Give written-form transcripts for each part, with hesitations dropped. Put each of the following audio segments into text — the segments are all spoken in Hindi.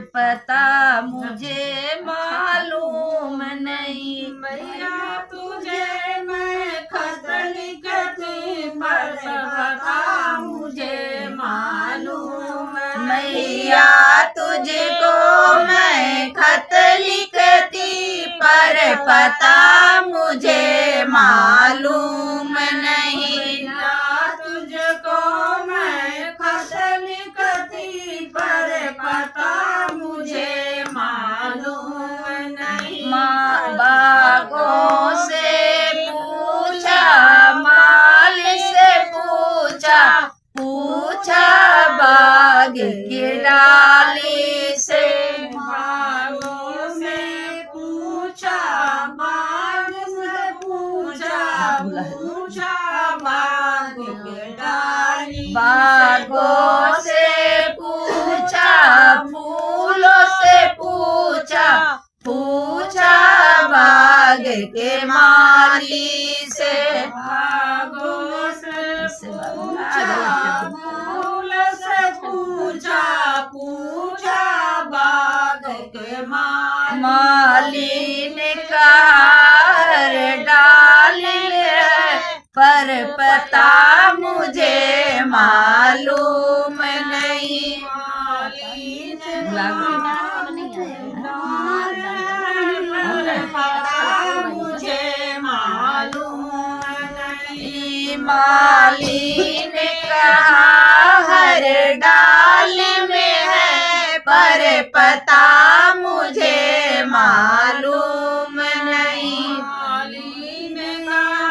पता मुझे मालूम नहीं। मैया तुझे मैं खत लिखती पर पता मुझे मालूम नहीं। मैया तुझको मैं खत लिखती पर पता मुझे मालूम नहीं। मैया तुझको मैं खत लिखती पर पता मुझे मालूम नहीं। माँ बागों से पूछा, माल से पूछा, पूछा बाग की डाली से। बागों से पूछा, बाग से पूछा, पूछा बाग की डाली से। बागों से पूछा, फूलों से पूछा, पूछा बाग के माली से। बागों से पूछा, फूल से पूछा, पूछा बाग के माली ने कहा हर डाल है पर पता मुझे मालूम नहीं। माली ने कहा पता मुझे मालूम नहीं। माली ने कहा हर डाल में है पर पता मुझे मालूम नहीं। माली ने कहा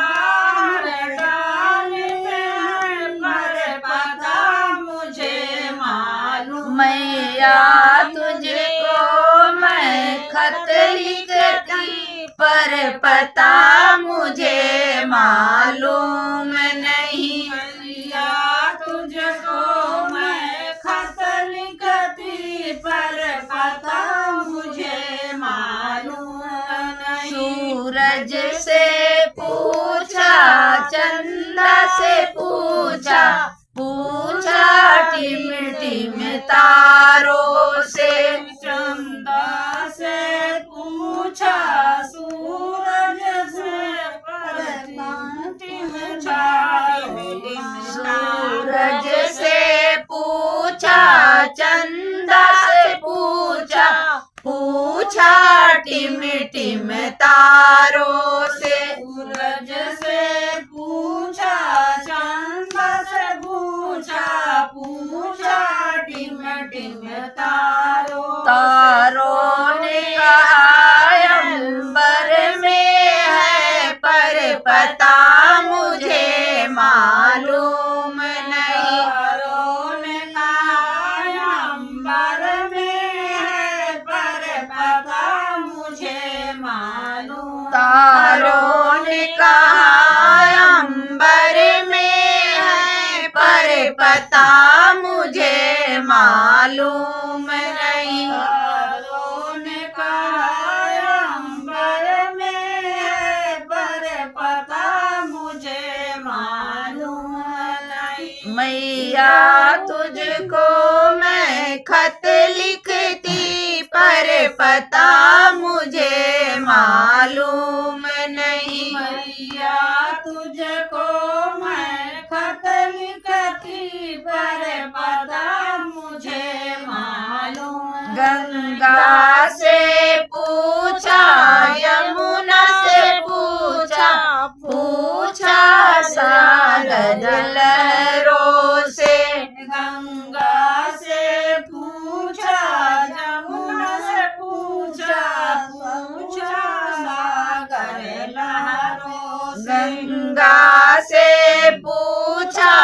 हर डाल में है पर पता मुझे मालूम। मैया तुझको मैं खत लिखती पर पता मुझे मालूम नहीं। मैया तुझको मैं खत लिखती पर पता मुझे मालूम नहीं। सूरज से पूछा, चंदा से पूछा, पूछा टिम टिम तारों से। चंदा से पूछा, सूरज से सूरज से पूछा, चंदा से पूछा, पूछा टिम टिम तारों से। सूरज से पूछा, चंदा से पूछा, पूछा टिम टिम तारों ने कहा अंबर में है पर पता मुझे मालूम नहीं। तारों ने कहा अंबर में है पर पता मुझे मालूम। तारों ने कहा अंबर में है पर पता मुझे मालूम नहीं। तारों ने कहा अंबर में है पर पता मुझे मालूम नहीं। मैया तुझको मैं खत लिखती पर पता मुझे मालूम नहीं। मैया तुझको मैं खत लिखती पर पता मुझे मालूम। गंगा से पूछा, यमुना से पूछा, पूछा सागर लहरों से। गंगा से पूछा, यमुना से पूछा, पूछा सागर लहरों से। गंगा से पूछा,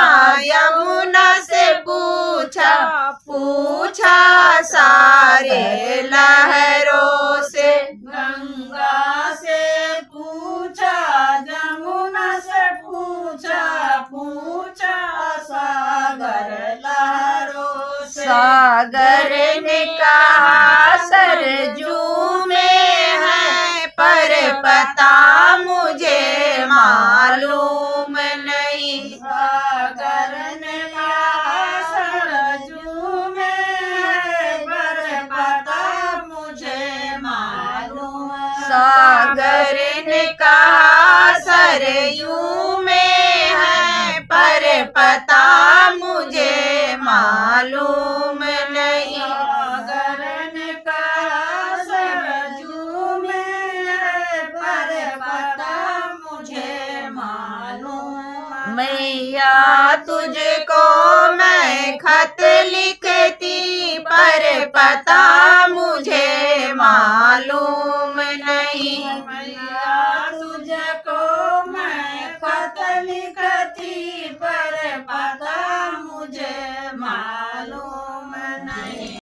यमुना से पूछा, पूछा सारे लहरों से। गंगा से पूछा, यमुना से पूछा, पूछा सागर लहरों से। सागर ने कहा सरजू में है पर पता मुझे मालूम नहीं। सागर ने कहा सरजू में है पर पता सरयू में है, पर पता मुझे मालूम नहीं। सागर ने कहा सरजू में है, पर पता मुझे मालूम। मैया तुझको मैं खत लिखती, पर पता मुझे मालूम नहीं। मैया